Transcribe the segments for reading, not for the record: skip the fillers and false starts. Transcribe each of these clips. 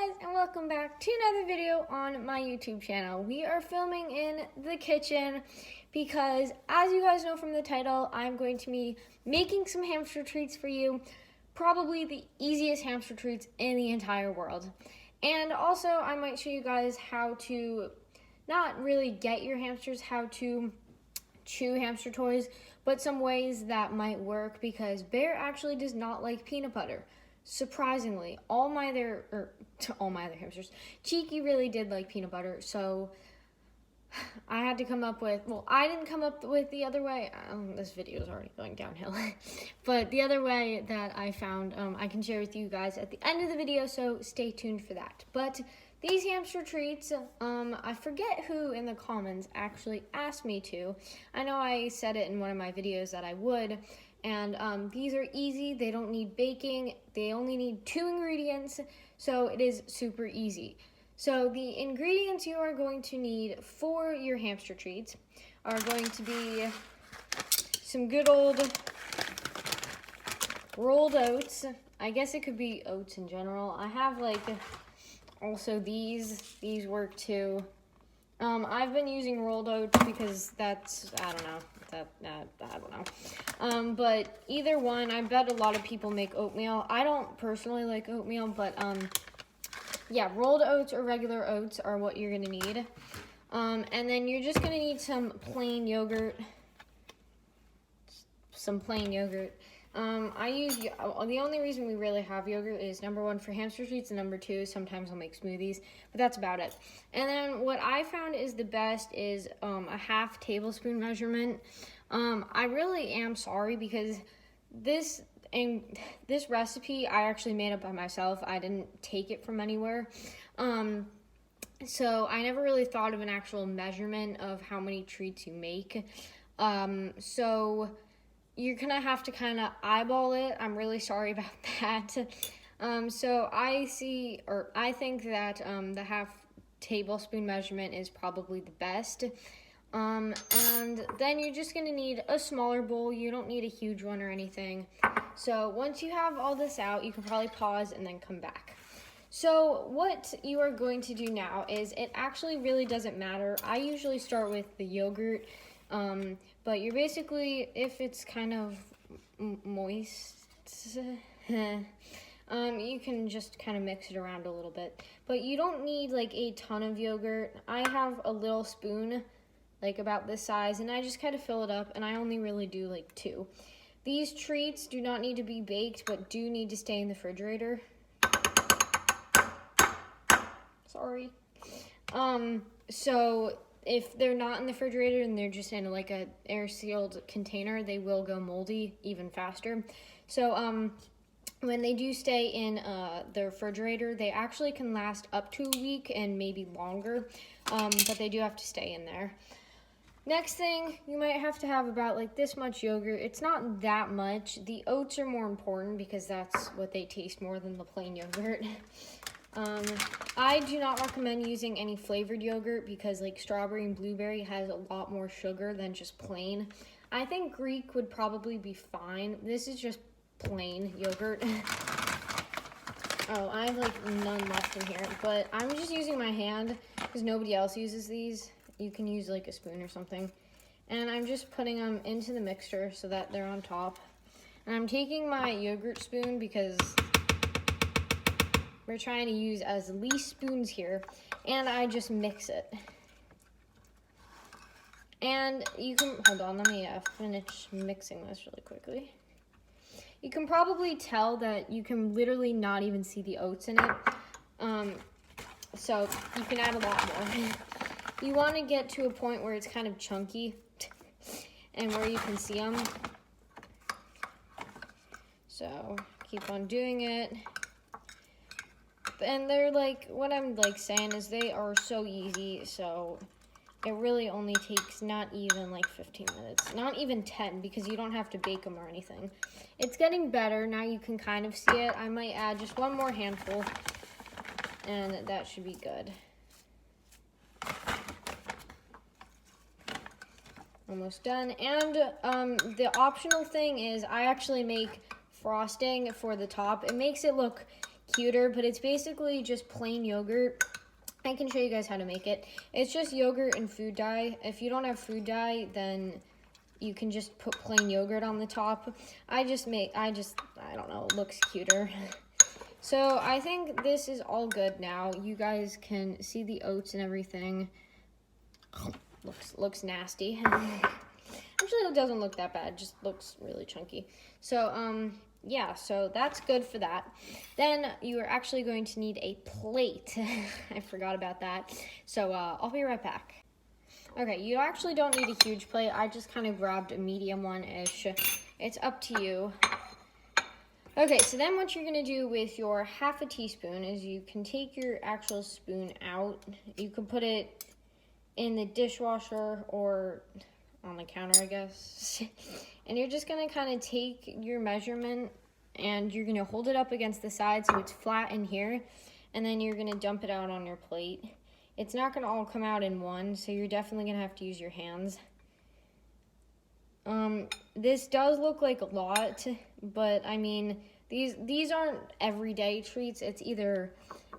guys, and welcome back to another video on my YouTube channel. We are filming in the kitchen because, as you guys know from the title, I'm going to be making some hamster treats for you. Probably the easiest hamster treats in the entire world. And also, I might show you guys how to not really get your hamsters, how to chew hamster toys, but some ways that might work because Bear actually does not like peanut butter. Surprisingly, all my other hamsters, Cheeky really did like peanut butter, so I had to come up with, well, I didn't come up with the other way, this video is already going downhill, but the other way that I found, I can share with you guys at the end of the video, so stay tuned for that. But these hamster treats, I forget who in the comments actually asked me to. I know I said it in one of my videos that I would, and these are easy. They don't need baking. They only need 2 ingredients, so it is super easy. So the ingredients you are going to need for your hamster treats are going to be some good old rolled oats. I guess it could be oats in general. I have also these work too. I've been using rolled oats because that's, I don't know. But either one, I bet a lot of people make oatmeal. I don't personally like oatmeal, but yeah, rolled oats or regular oats are what you're gonna need. And then you're just gonna need some plain yogurt. The only reason we really have yogurt is number 1 for hamster treats, and number 2 sometimes I'll make smoothies, but that's about it. And then what I found is the best is a 1/2 tablespoon measurement. I really am sorry because this recipe I actually made up by myself. I didn't take it from anywhere. So I never really thought of an actual measurement of how many treats you make. So you're gonna have to kind of eyeball it. I'm really sorry about that. So I think that the 1/2 tablespoon measurement is probably the best. And then you're just gonna need a smaller bowl. You don't need a huge one or anything. So once you have all this out, you can probably pause and then come back. So what you are going to do now is, it actually really doesn't matter. I usually start with the yogurt. But you're basically, if it's kind of moist, you can just kind of mix it around a little bit. But you don't need like a ton of yogurt. I have a little spoon, like about this size, and I just kind of fill it up, and I only really do like 2. These treats do not need to be baked, but do need to stay in the refrigerator. Sorry. So if they're not in the refrigerator and they're just in like a air-sealed container, they will go moldy even faster. So when they do stay in the refrigerator, they actually can last up to a week and maybe longer, but they do have to stay in there. Next thing, you might have to have about like this much yogurt. It's not that much. The oats are more important because that's what they taste more than the plain yogurt. I do not recommend using any flavored yogurt because like strawberry and blueberry has a lot more sugar than just plain. I think Greek would probably be fine. This is just plain yogurt. Oh, I have like none left in here, but I'm just using my hand because nobody else uses these. You can use like a spoon or something. And I'm just putting them into the mixture so that they're on top. And I'm taking my yogurt spoon because we're trying to use as least spoons here, and I just mix it. And you can, hold on, let me finish mixing this really quickly. You can probably tell that you can literally not even see the oats in it. So you can add a lot more. You want to get to a point where it's kind of chunky and where you can see them. So keep on doing it. And they're like, what I'm like saying is they are so easy, so it really only takes not even like 15 minutes, not even 10, because you don't have to bake them or anything. It's getting better. Now you can kind of see it. I might add just one more handful, and that should be good. Almost done. And the optional thing is I actually make frosting for the top. It makes it look cuter, but it's basically just plain yogurt. I can show you guys how to make it. It's just yogurt and food dye. If you don't have food dye, then you can just put plain yogurt on the top. I don't know, it looks cuter. So I think this is all good now. You guys can see the oats and everything. Looks nasty. Actually, it doesn't look that bad. It just looks really chunky. So, yeah, so that's good for that. Then you are actually going to need a plate. I forgot about that. So I'll be right back. Okay, you actually don't need a huge plate. I just kind of grabbed a medium one-ish. It's up to you. Okay, so then what you're gonna do with your half a teaspoon is you can take your actual spoon out. You can put it in the dishwasher or on the counter, I guess. And you're just gonna kind of take your measurement and you're gonna hold it up against the side so it's flat in here. And then you're gonna dump it out on your plate. It's not gonna all come out in one, so you're definitely gonna have to use your hands. This does look like a lot, but I mean, these aren't everyday treats. It's either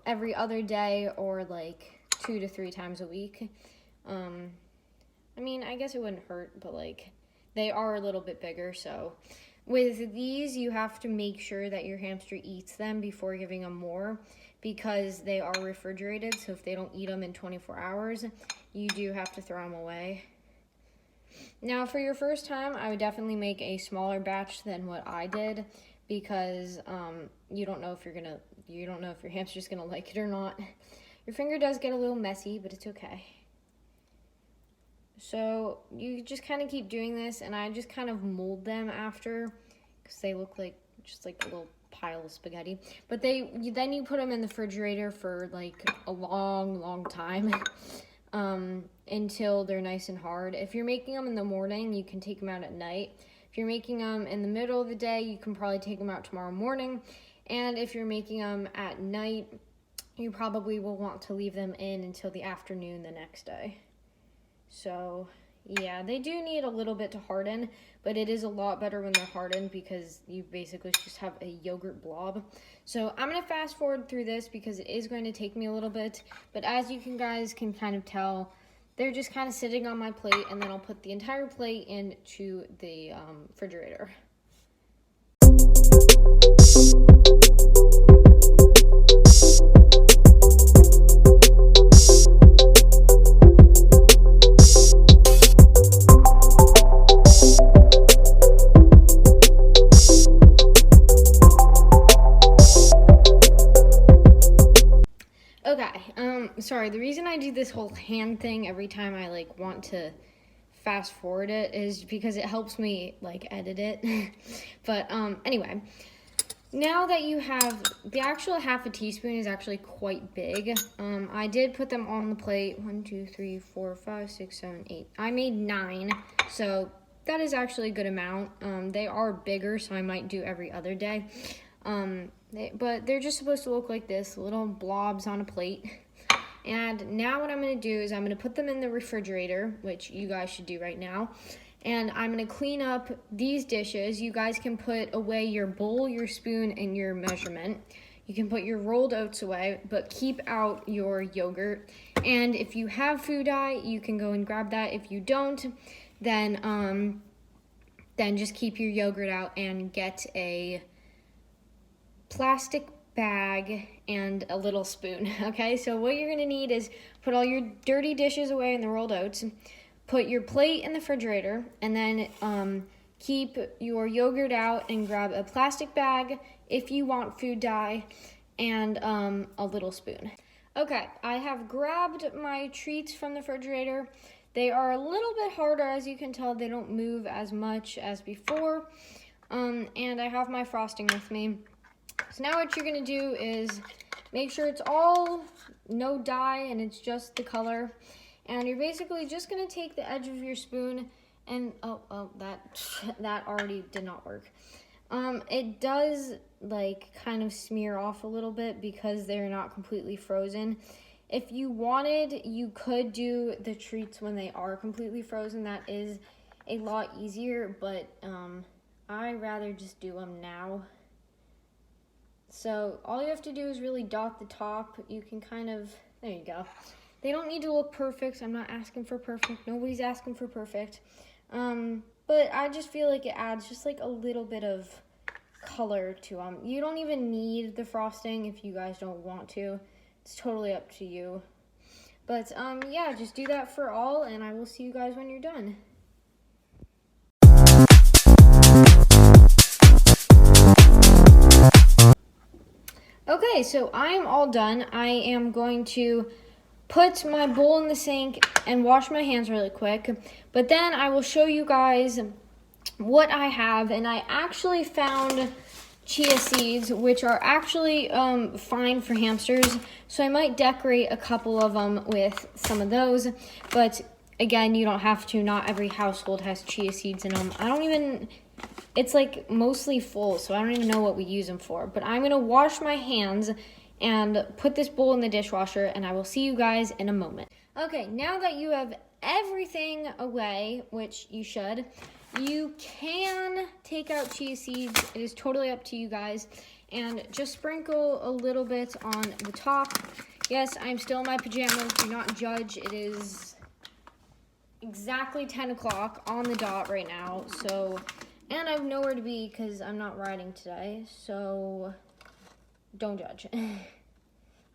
every other day or like 2 to 3 times a week. I mean, I guess it wouldn't hurt, but like they are a little bit bigger. So with these, you have to make sure that your hamster eats them before giving them more because they are refrigerated. So if they don't eat them in 24 hours, you do have to throw them away. Now, for your first time, I would definitely make a smaller batch than what I did because you don't know if your hamster's gonna like it or not. Your finger does get a little messy, but it's okay. So you just kind of keep doing this, and I just kind of mold them after because they look like just like a little pile of spaghetti. But then you put them in the refrigerator for like a long time. Until they're nice and hard. If you're making them in the morning, you can take them out at night. If you're making them in the middle of the day, you can probably take them out tomorrow morning. And if you're making them at night, you probably will want to leave them in until the afternoon the next day. So yeah, they do need a little bit to harden, but it is a lot better when they're hardened because you basically just have a yogurt blob. So I'm going to fast forward through this because it is going to take me a little bit, but as you guys can kind of tell, they're just kind of sitting on my plate, and then I'll put the entire plate into the refrigerator. Sorry, the reason I do this whole hand thing every time I like want to fast forward it is because it helps me like edit it. But anyway, now that you have the actual half a teaspoon is actually quite big. I did put them on the plate. 1, 2, 3, 4, 5, 6, 7, 8. I made 9, so that is actually a good amount. They are bigger, so I might do every other day. But they're just supposed to look like this, little blobs on a plate. And now what I'm going to do is I'm going to put them in the refrigerator, which you guys should do right now. And I'm going to clean up these dishes. You guys can put away your bowl, your spoon, and your measurement. You can put your rolled oats away, but keep out your yogurt. And if you have food dye, you can go and grab that. If you don't, then just keep your yogurt out and get a plastic bag and a little spoon. Okay, so what you're gonna need is put all your dirty dishes away in the rolled oats, put your plate in the refrigerator, and then keep your yogurt out and grab a plastic bag if you want food dye and a little spoon. Okay, I have grabbed my treats from the refrigerator. They are a little bit harder, as you can tell. They don't move as much as before, and I have my frosting with me. So now what you're going to do is make sure it's all no dye and it's just the color. And you're basically just going to take the edge of your spoon and, that already did not work. It does like kind of smear off a little bit because they're not completely frozen. If you wanted, you could do the treats when they are completely frozen. That is a lot easier, but I rather just do them now. So all you have to do is really dot the top. You can kind of, there you go. They don't need to look perfect. I'm not asking for perfect. Nobody's asking for perfect. But I just feel like it adds just like a little bit of color to them. You don't even need the frosting if you guys don't want to. It's totally up to you. But yeah, just do that for all, and I will see you guys when you're done. Okay, so I'm all done. I am going to put my bowl in the sink and wash my hands really quick. But then I will show you guys what I have, and I actually found chia seeds, which are actually fine for hamsters. So I might decorate a couple of them with some of those. But again, you don't have to. Not every household has chia seeds in them. It's like mostly full, so I don't even know what we use them for. But I'm gonna wash my hands and put this bowl in the dishwasher, and I will see you guys in a moment. Okay, now that you have everything away, which you should, you can take out chia seeds. It is totally up to you guys. And just sprinkle a little bit on the top. Yes, I'm still in my pajamas. Do not judge. It is exactly 10 o'clock on the dot right now. So, and I have nowhere to be because I'm not riding today. So, don't judge.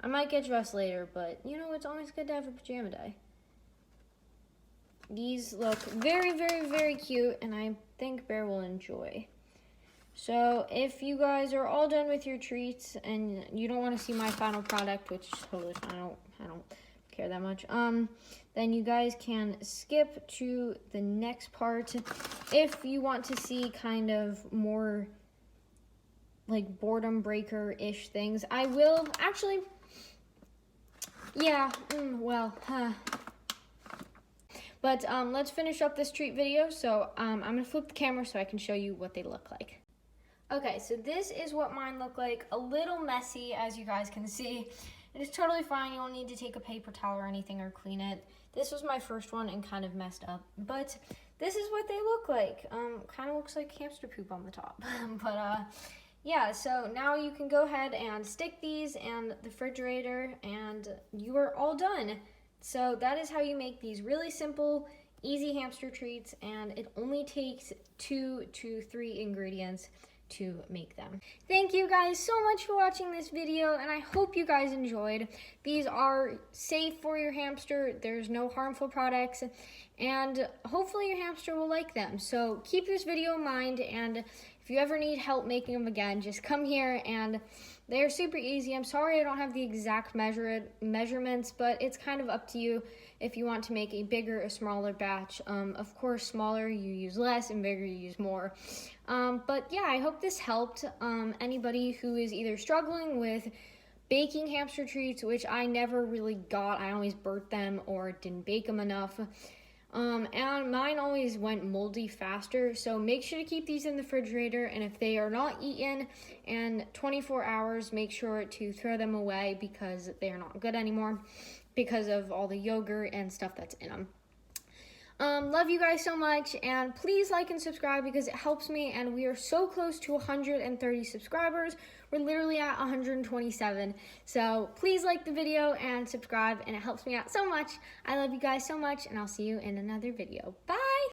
I might get dressed later, but you know, it's always good to have a pajama day. These look very, very, very cute, and I think Bear will enjoy. So if you guys are all done with your treats and you don't want to see my final product, which is totally fine, I don't care that much, then you guys can skip to the next part. If you want to see kind of more like boredom breaker-ish things, I will actually, yeah, But let's finish up this treat video. So I'm gonna flip the camera so I can show you what they look like. Okay, so this is what mine look like. A little messy, as you guys can see. It is totally fine. You don't need to take a paper towel or anything or clean it. This was my first one and kind of messed up. But this is what they look like. Kind of looks like hamster poop on the top. But yeah, so now you can go ahead and stick these in the refrigerator and you are all done. So that is how you make these really simple, easy hamster treats, and it only takes 2 to 3 ingredients to make them. Thank you guys so much for watching this video, and I hope you guys enjoyed. These are safe for your hamster. There's no harmful products, and hopefully your hamster will like them. So keep this video in mind, and if you ever need help making them again, just come here, and they're super easy. I'm sorry I don't have the exact measurements, but it's kind of up to you if you want to make a bigger or smaller batch. Of course, smaller you use less and bigger you use more. But yeah, I hope this helped anybody who is either struggling with baking hamster treats, which I never really got. I always burnt them or didn't bake them enough. And mine always went moldy faster, so make sure to keep these in the refrigerator, and if they are not eaten in 24 hours, make sure to throw them away because they are not good anymore because of all the yogurt and stuff that's in them. Love you guys so much, and please like and subscribe because it helps me, and we are so close to 130 subscribers. We're literally at 127, so please like the video and subscribe, and it helps me out so much. I love you guys so much, and I'll see you in another video. Bye!